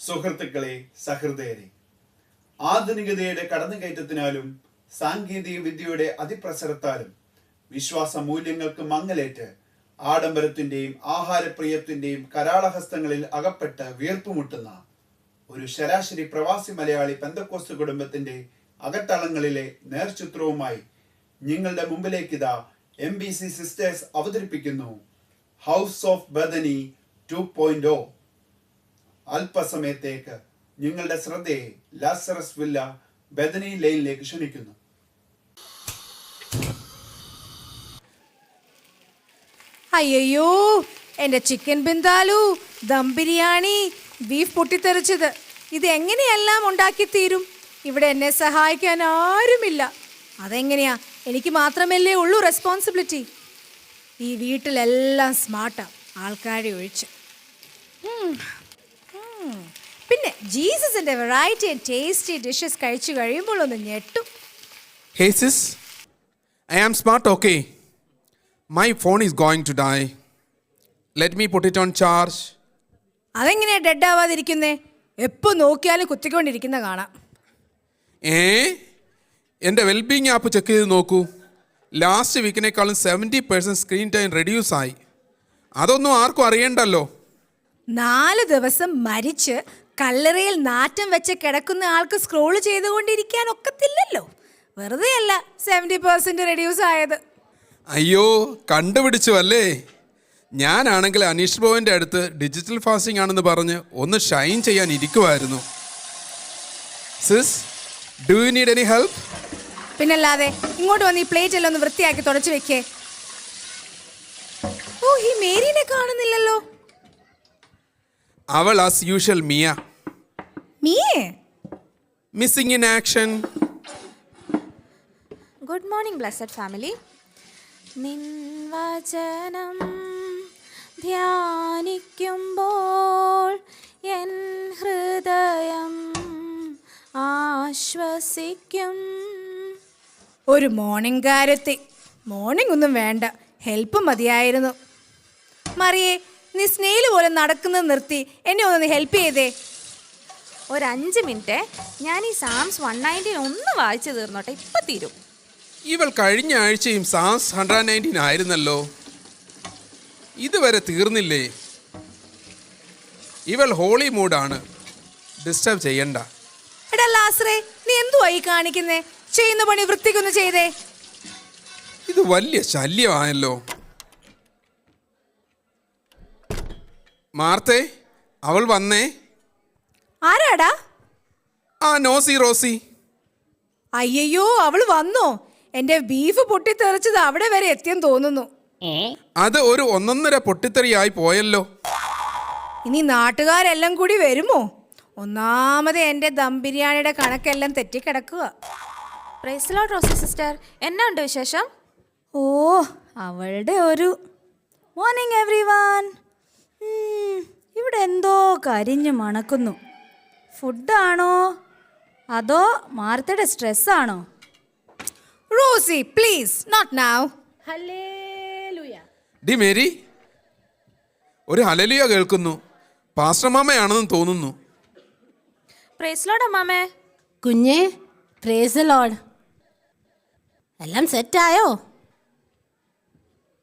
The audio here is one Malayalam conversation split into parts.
സുഹൃത്തുക്കളെ, സഹൃദയരെ, ആധുനികതയുടെ കടന്നുകയറ്റത്തിനാലും സാങ്കേതിക വിദ്യയുടെ അതിപ്രസരത്താലും വിശ്വാസ മൂല്യങ്ങൾക്ക് മങ്ങലേറ്റ് ആഡംബരത്തിന്റെയും ആഹാരപ്രിയത്തിന്റെയും കരാളഹസ്തങ്ങളിൽ അകപ്പെട്ട് വീർപ്പുമുട്ടുന്ന ഒരു ശരാശരി പ്രവാസി മലയാളി പെന്തക്കോസ്ത് കുടുംബത്തിന്റെ അകത്തളങ്ങളിലെ നേർചിത്രവുമായി നിങ്ങളുടെ മുമ്പിലേക്കിതാ MBC സിസ്റ്റേഴ്സ് അവതരിപ്പിക്കുന്നു ഹൗസ് ഓഫ് ബദനി 2.0. അല്പസമയത്തേക്ക് നിങ്ങളുടെ ശ്രദ്ധയെ ലാസറസ് വില്ല ബദനി ലെയിനിലേക്ക് ക്ഷണിക്കുന്നു. അയ്യോ, എൻ്റെ ചിക്കൻ ബിന്ദാലു, ദം ബിരിയാണി, ബീഫ് പൊട്ടിത്തെറിച്ചത്, ഇത് എങ്ങനെയെല്ലാം ഉണ്ടാക്കി തീരും? ഇവിടെ എന്നെ സഹായിക്കാൻ ആരുമില്ല. അതെങ്ങനെയാ? എനിക്ക് മാത്രമല്ലേ ഉള്ളൂ റെസ്പോൺസിബിലിറ്റി. ഈ വീട്ടിലെല്ലാം സ്മാർട്ടാ, ആൾക്കാരെ ഒഴിച്ച്. പിന്നെ ജീസസിന്റെ വെറൈറ്റി ആൻഡ് ടേസ്റ്റി ഡിഷസ് കഴിച്ചു കഴിയുമ്പോൾ ഒന്ന് ഞെട്ടും. Hey sis, I am smart, okay? My phone is going to die. Let me put it on charge. അതെങ്ങനെയാ ഡെഡ് ആവാതിരിക്കുന്നേ? എപ്പോൾ നോക്കിയാലും കുത്തിക്കൊണ്ടിരിക്കുന്ന കാണാം. എൻ്റെ വെൽബീങ് ആപ്പ് ചെക്ക് ചെയ്ത് നോക്കൂ. ലാസ്റ്റ് വീക്കിനേക്കാളും 70% സ്ക്രീൻ ടൈം റെഡ്യൂസ് ആയി. അതൊന്നും ആർക്കും അറിയണ്ടല്ലോ. 4 ദിവസം മരിച്ച് കല്ലറയിൽ നാറ്റം വെച്ച് കിടക്കുന്ന ആൾക്ക് സ്ക്രോൾ ചെയ്തുകൊണ്ടിരിക്കാൻ ഒക്കത്തില്ലല്ലോ. വെറുതെ അല്ല 70% റെഡ്യൂസ് ആയത്. അയ്യോ, കണ്ടുപിടിച്ചു അല്ലേ? ഞാനാണെങ്കിൽ അനീഷ് ബ്രോവിൻ്റെ അടുത്ത് ഡിജിറ്റൽ ഫാസ്റ്റിംഗ് ആണെന്ന് പറഞ്ഞ് ഒന്ന് ഷൈൻ ചെയ്യാൻ ഇരിക്കുമായിരുന്നു. Sis, do you need any help? പിന്നല്ലാതെ. ഇങ്ങോട്ട് വന്ന് ഈ പ്ലേറ്റ് എല്ലാം ഒന്ന് വൃത്തിയാക്കി തുടച്ചു വെക്കേ. ഓ, ഈ മേരിനെ കാണുന്നില്ലല്ലോ. അവൾ ആസ് യൂഷ്വൽ മിയ. മിയേ? Missing in action. Good morning blessed family. നിൻ വചനം ധ്യാനിക്കുമ്പോൾ എൻ ഹൃദയം ആശ്വസിക്കും. ഒരു മോർണിംഗ് കാരത്തി. മോർണിംഗ് ഒന്നും വേണ്ട, ഹെൽപ്പ് മതിയായിരുന്നു. മറിയേ, നീ സ്നേഹിൽ പോലെ നടക്കുന്നത് നിർത്തി എന്നെ ഒന്ന് ഹെൽപ്പ് ചെയ്തേ. ഒരു 5 മിനിറ്റ് ഞാൻ ഈ സാംസ് 119 ഒന്ന് വായിച്ചു തീർന്നോട്ടെ, ഇപ്പം തീരും. ഇവൾ കഴിഞ്ഞ ആഴ്ചയും സാംസ് 119 ആയിരുന്നല്ലോ. ഇതുവരെ തീർന്നില്ലേ? ഇവൾ ഹോളി മൂഡാണ്, ഡിസ്റ്റർബ് ചെയ്യണ്ട. എടാ ലാസറേ, നീ എന്തുവാ ഈ കാണിക്കുന്നേ? ചെയ്യുന്ന പണി വൃത്തിക്കൊന്ന് ചെയ്തേ. ഇത് വലിയ ശല്യമായല്ലോ. മാർത്തേ, അവൾ വന്നേ. ആരാടാ? ആ നോസി റോസി. അയ്യോ, അവള് വന്നോ? എന്റെ ബീഫ് പൊട്ടിത്തെറിച്ചത് അവിടെ വരെ എത്തിയെന്ന് തോന്നുന്നു. അത് ഒരു 1.5 പൊട്ടിത്തെറിയായി പോയല്ലോ. ഇനി നാട്ടുകാരെല്ലാം കൂടി വരുമോ? ഒന്നാമത് എന്റെ ദം ബിരിയാണിയുടെ കണക്കെല്ലാം തെറ്റിക്കിടക്കുക. പ്രൈസ് ലോർഡ് റോസി സിസ്റ്റർ, എന്നാ ഉണ്ട് വിശേഷം? ഓ, അവളുടെ ഒരു മോർണിംഗ് എവ്രിവൺ. ഇവിടെ എന്തോ കരിഞ്ഞു മണക്കുന്നു. ഫുഡാണോ അതോ മാർത്തയുടെ സ്ട്രെസ്സാണോ? Rosie please, not now. ഡി മേരി, ഒരു ഹല്ലേലൂയ കേൾക്കുന്നു. പാസ്റ്റർ മാമയാണെന്ന് തോന്നുന്നു. പ്രൈസ് ലോർഡ് അമ്മാമേ. കുഞ്ഞേ, പ്രൈസ് ദി ലോർഡ്. എല്ലാം സെറ്റായോ?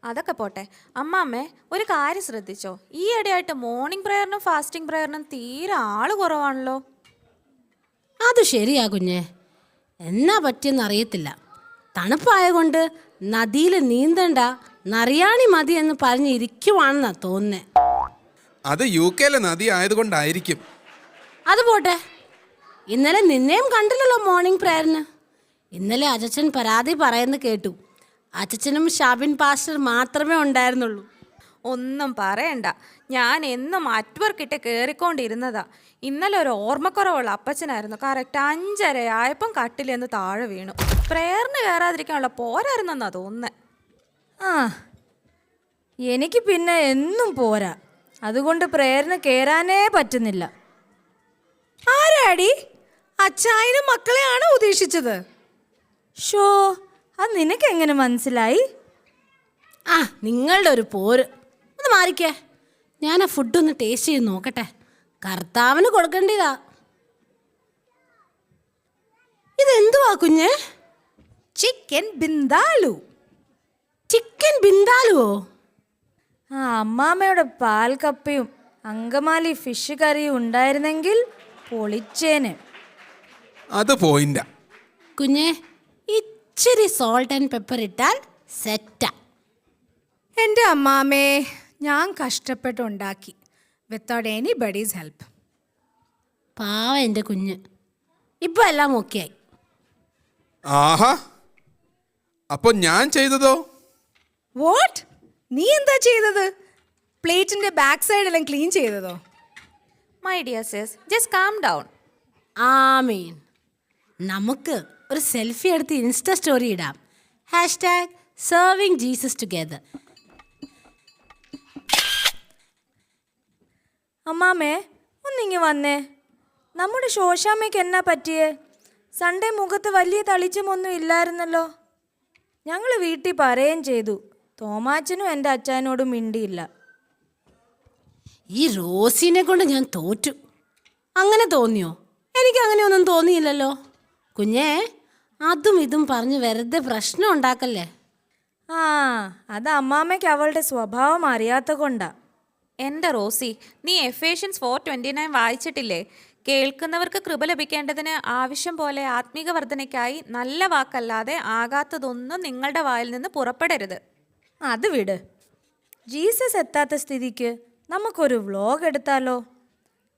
അതൊക്കെ പോട്ടെ. അമ്മാമ്മേ, ഒരു കാര്യം ശ്രദ്ധിച്ചോ? ഈ ഇടയായിട്ട് മോർണിംഗ് പ്രയറിനും ഫാസ്റ്റിംഗ് പ്രയറിനും തീരെ ആള് കുറവാണല്ലോ. അത് ശരിയാ കുഞ്ഞേ, എന്നാ പറ്റിയെന്ന് അറിയത്തില്ല. തണുപ്പായതുകൊണ്ട് നദിയിൽ നീന്തണ്ട, നറിയാണി മതി എന്ന് പറഞ്ഞ് ഇരിക്കുവാണെന്നാ തോന്നുന്നേ. അത് UK നദി ആയതുകൊണ്ടായിരിക്കും. അത് പോട്ടെ, ഇന്നലെ നിന്നെയും കണ്ടില്ലല്ലോ മോർണിംഗ് പ്രയറിന്. ഇന്നലെ അച്ചച്ചൻ പരാതി പറയുന്നത് കേട്ടു. അച്ചച്ചനും ഷാബിൻ പാസ്റ്റർ മാത്രമേ ഉണ്ടായിരുന്നുള്ളൂ. ഒന്നും പറയണ്ട, ഞാൻ എന്നും അറ്റ്വർക്കിട്ട് കയറിക്കൊണ്ടിരുന്നതാ. ഇന്നലെ ഒരു ഓർമ്മക്കുറവുള്ള അപ്പച്ചനായിരുന്നു. കറക്റ്റ് 5:30 ആയപ്പം കട്ടിലെന്ന് താഴെ വീണു. പ്രയറിന് കയറാതിരിക്കാനുള്ള പോരായിരുന്നെന്നാ തോന്നുന്നത്. ആ, എനിക്ക് പിന്നെ എന്നും പോരാ, അതുകൊണ്ട് പ്രേയറിന് കയറാനേ പറ്റുന്നില്ല. ആരാടി? അച്ചായനും മക്കളെയാണോ ഉദ്ദേശിച്ചത്? ഷോ, അത് നിനക്കെങ്ങനെ മനസ്സിലായി? ആ, നിങ്ങളുടെ ഒരു പോര്. ഒന്ന് മാറിക്കേ, ഞാൻ ആ ഫുഡൊന്ന് ടേസ്റ്റ് ചെയ്ത് നോക്കട്ടെ. കർത്താവിന് കൊടുക്കേണ്ടതാ. ഇതെന്തുവാ കുഞ്ഞ്? ചിക്കൻ ബിന്ദാലു. ചിക്കൻ ബിന്ദാലുവോ? ആ അമ്മാമ്മയുടെ പാൽ കപ്പയും അങ്കമാലി ഫിഷ് കറിയും ഉണ്ടായിരുന്നെങ്കിൽ പൊളിച്ചേനെ. അത് പോയിന്റാ. കുഞ്ഞെ, ഇച്ചിരി സോൾട്ട് ആൻഡ് പെപ്പർ ഇട്ടാൽ സെറ്റാ. എൻ്റെ അമ്മാമ്മേ, ഞാൻ കഷ്ടപ്പെട്ടുണ്ടാക്കി വിത്തൗട്ട് എനിബഡീസ് ഹെൽപ്പ്. പാവ എൻ്റെ കുഞ്ഞ്. ഇപ്പം എല്ലാം ഓക്കെ ആയി. ആഹാ, അപ്പൊ ഞാൻ ചെയ്തതോ? വാട്ട്? നീ എന്താ ചെയ്തത്? പ്ലേറ്റിന്റെ ബാക്ക് സൈഡ് എല്ലാം ക്ലീൻ ചെയ്തതോ? My dear sis, just calm down. Amen. നമുക്ക് ഒരു സെൽഫി എടുത്ത് ഇൻസ്റ്റ സ്റ്റോറി ഇടാം. #serving Jesus together. അമ്മാമ്മേ, ഒന്നിങ്ങി വന്നേ. നമ്മുടെ ശോശാമ്മയ്ക്ക് എന്നാ പറ്റിയേ? സൺഡേ മുഖത്ത് വലിയ തെളിച്ചമൊന്നും ഇല്ലായിരുന്നല്ലോ. ഞങ്ങൾ വീട്ടിൽ പറയുകയും ചെയ്തു. തോമാച്ചനും എൻ്റെ അച്ഛനോടും മിണ്ടിയില്ല. ഈ റോസിനെ കൊണ്ട് ഞാൻ തോറ്റു. അങ്ങനെ തോന്നിയോ? എനിക്ക് അങ്ങനെയൊന്നും തോന്നിയില്ലല്ലോ. കുഞ്ഞേ, അതും ഇതും പറഞ്ഞ് വെറുതെ പ്രശ്നം ഉണ്ടാക്കല്ലേ. ആ, അത് അമ്മാമ്മയ്ക്ക് അവളുടെ സ്വഭാവം അറിയാത്ത കൊണ്ടാ. എൻ്റെ റോസി, നീ എഫേഷ്യൻസ് 4:29 വായിച്ചിട്ടില്ലേ? കേൾക്കുന്നവർക്ക് കൃപ ലഭിക്കേണ്ടതിന് ആവശ്യം പോലെ ആത്മീക വർധനയ്ക്കായി നല്ല വാക്കല്ലാതെ ആകാത്തതൊന്നും നിങ്ങളുടെ വായിൽ നിന്ന് പുറപ്പെടരുത്. അത് വിട്. ജീസസ് എത്താത്ത സ്ഥിതിക്ക് നമുക്കൊരു വ്ലോഗ് എടുത്താലോ?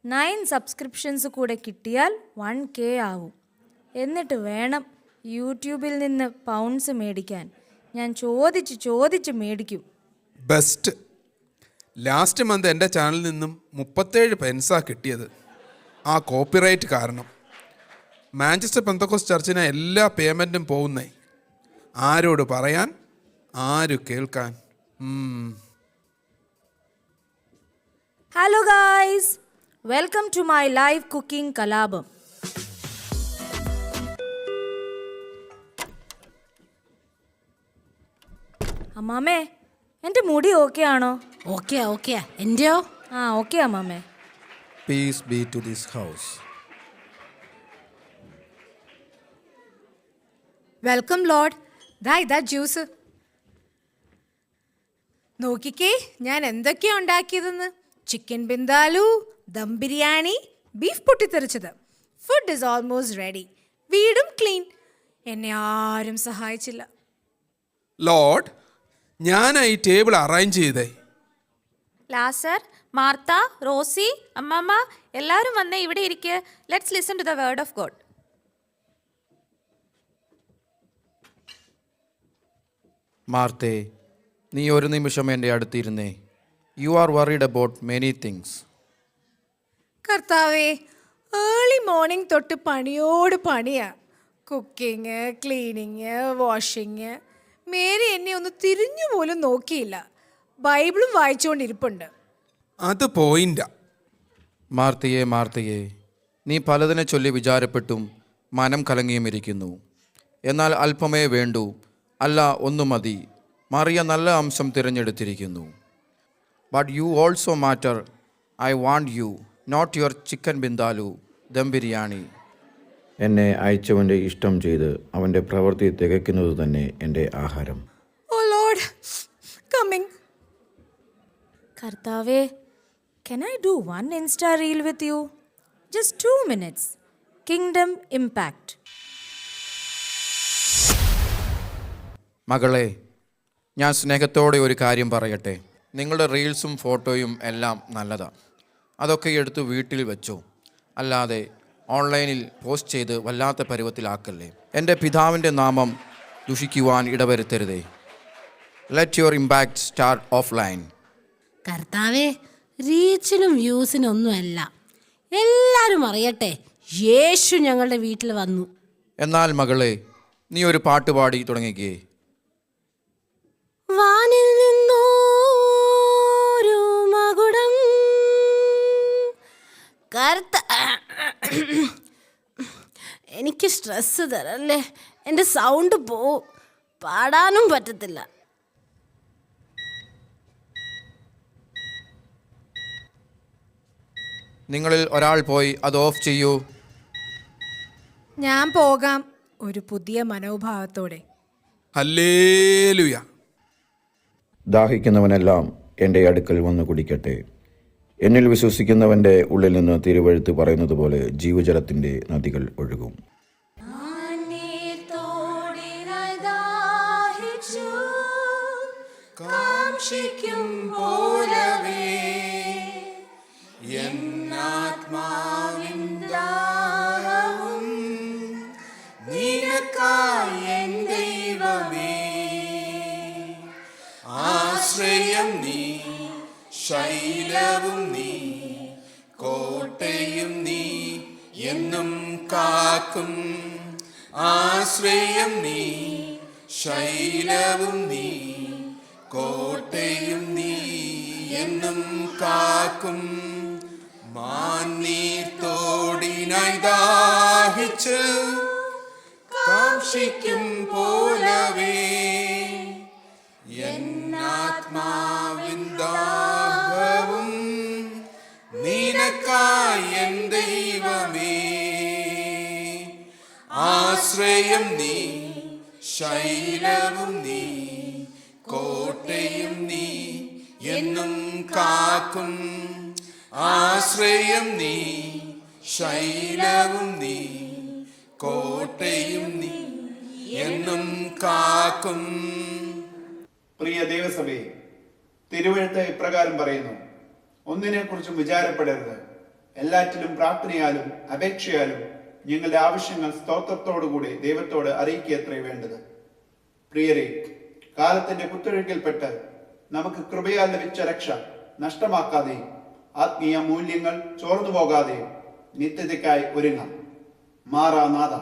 9 സബ്സ്ക്രിപ്ഷൻസ് കൂടെ കിട്ടിയാൽ 1K ആവും. എന്നിട്ട് വേണം യൂട്യൂബിൽ നിന്ന് പൗണ്ട്സ് മേടിക്കാൻ. ഞാൻ ചോദിച്ച് മേടിക്കും. ബെസ്റ്റ്. ലാസ്റ്റ് മന്ത് എൻ്റെ ചാനലിൽ നിന്നും 37 പെൻസാ കിട്ടിയത്. ആ കോപ്പിറൈറ്റ് കാരണം. മാഞ്ചസ്റ്റർ പെന്തക്കോസ്റ്റ് ചർച്ചിന് എല്ലാ പേയ്മെൻറ്റും പോകുന്നേ. ആരോട് പറയാൻ, ആര് കേൾക്കാൻ? Hello guys, welcome to my live cooking കലാപം. അമ്മാമ്മേ, എൻ്റെ മുടി ഓക്കെ ആണോ? ഓക്കെ. എൻ്റെയോ? ആ ഓക്കെ അമ്മാമ്മേ. Peace be to this house. Welcome lord. ഇതാ ജ്യൂസ്. നോക്കിക്കേ ഞാൻ എന്തൊക്കെയാ ഉണ്ടാക്കിയതെന്ന്. ചിക്കൻ ബിന്ദാലു, ദം ബിരിയാണി, ബീഫ് പൊട്ടിത്തെറിച്ചത്. Food is almost ready. വീടും ക്ലീൻ. എന്നെ ആരും സഹായിച്ചില്ല. ലോർഡ്, ഞാനാ ഈ ടേബിൾ അറേഞ്ച് ചെയ്തേ. ലാസർ, മാർത്ത, റോസി, അമ്മമ്മ എല്ലാവരും വന്നേ ഇവിടെ ഇരിക്കുക. Let's listen to the word of God. മാർത്തേ, നീ ഒരു നിമിഷം എൻ്റെ അടുത്തിരുന്നേ. You are worried about many things. കർത്താവേ, ഏർലി മോർണിംഗ് തൊട്ട് പണിയോട് പണിയാ. Cooking, cleaning, washing. മേരി എന്നെ ഒന്ന് തിരിഞ്ഞു പോലും നോക്കിയില്ല. ബൈബിളും വായിച്ചുകൊണ്ടിരിപ്പുണ്ട്. അത് പോയിന്റാ. മാർത്തയെ, നീ പലതിനെ ചൊല്ലി വിചാരപ്പെട്ടും മനം കലങ്ങിയും ഇരിക്കുന്നു. എന്നാൽ അല്പമേ വേണ്ടൂ, അല്ല ഒന്നു മതി. മറിയ നല്ല അംശം തിരഞ്ഞെടുത്തിരിക്കുന്നു. But you also matter. I want you, not your chicken vindaloo, dum biryani. എന്നെ അയച്ചവൻ്റെ ഇഷ്ടം ചെയ്ത് അവൻ്റെ പ്രവൃത്തി തികയ്ക്കുന്നത് തന്നെ എൻ്റെ ആഹാരം. ഓ ലോർഡ്, കമ്മിങ്. കർത്താവേ, can I do one Insta reel with you? Just 2 minutes. Kingdom impact. മകളെ, ഞാൻ സ്നേഹത്തോടെ ഒരു കാര്യം പറയട്ടെ. നിങ്ങളുടെ റീൽസും ഫോട്ടോയും എല്ലാം നല്ലതാണ്. അതൊക്കെ എടുത്ത് വീട്ടിൽ വെച്ചോ. അല്ലാതെ ഓൺലൈനിൽ പോസ്റ്റ് ചെയ്ത് വല്ലാത്ത പരുവത്തിലാക്കല്ലേ. എൻ്റെ പിതാവിൻ്റെ നാമം ദുഷിക്കുവാൻ ഇടവരുത്തരുതേ. Let your impact start offline. കർത്താവേ, റീച്ചിനും വ്യൂസിനും ഒന്നുമല്ല, എല്ലാവരും അറിയട്ടെ യേശു ഞങ്ങളുടെ വീട്ടിൽ വന്നു. എന്നാൽ മകളെ, നീ ഒരു പാട്ട് പാടി തുടങ്ങിക്കേ. വാനിൽ നിന്നോരു മകുടം എനിക്ക് സ്ട്രെസ് തരല്ലേ. എൻ്റെ സൗണ്ട് പോവും, പാടാനും പറ്റത്തില്ല. നിങ്ങളിൽ ഒരാൾ പോയി അത് ഓഫ് ചെയ്യൂ. ഞാൻ പോകാം, ഒരു പുതിയ മനോഭാവത്തോടെ. ഹല്ലേലൂയ. ദാഹിക്കുന്നവനെല്ലാം എൻ്റെ അടുക്കൽ വന്ന് കുടിക്കട്ടെ. എന്നിൽ വിശ്വസിക്കുന്നവൻ്റെ ഉള്ളിൽ നിന്ന് തിരുവെഴുത്ത് പറയുന്നത് പോലെ ജീവജലത്തിൻ്റെ നദികൾ ഒഴുകും. ആശ്രയം നീ, ശൈലവും നീ, കോട്ടയും നീ, എന്നും കാക്കും. ആശ്രയം നീ, ശൈലവും നീ, കോട്ടയും നീ, എന്നും കാക്കും. മാന്നീർത്തോടിനായി ദാഹിച്ച് കാക്ഷിക്കും പോലവേ എന്നാത്മാവിൻ ദാഹവും നിനക്കായി എൻ ദൈവമേ. ആശ്രയം നീ, ശൈലവും നീ, കോട്ടയും നീ, എന്നും കാക്കും. ആശ്രയം നീ, ശൈലവും നീ, കോട്ടയും നീ, എന്നും കാക്കും. പ്രിയ ദൈവസഭയെ, തിരുവെഴുത്ത് ഇപ്രകാരം പറയുന്നു: ഒന്നിനെക്കുറിച്ചും വിചാരപ്പെടരുത്, എല്ലാറ്റിലും പ്രാർത്ഥനയാലും അപേക്ഷയാലും ഞങ്ങളുടെ ആവശ്യങ്ങൾ സ്തോത്രത്തോടുകൂടി ദൈവത്തോട് അറിയിക്കത്രേ വേണ്ടത്. പ്രിയരെ, കാലത്തിന്റെ കുത്തൊഴുക്കിൽപ്പെട്ട് നമുക്ക് കൃപയാൽ ലഭിച്ച രക്ഷ നഷ്ടമാക്കാതെയും ആത്മീയ മൂല്യങ്ങൾ ചോർന്നു പോകാതെയും നിത്യതയ്ക്കായി ഒരുങ്ങാം. മാറാനാഥ.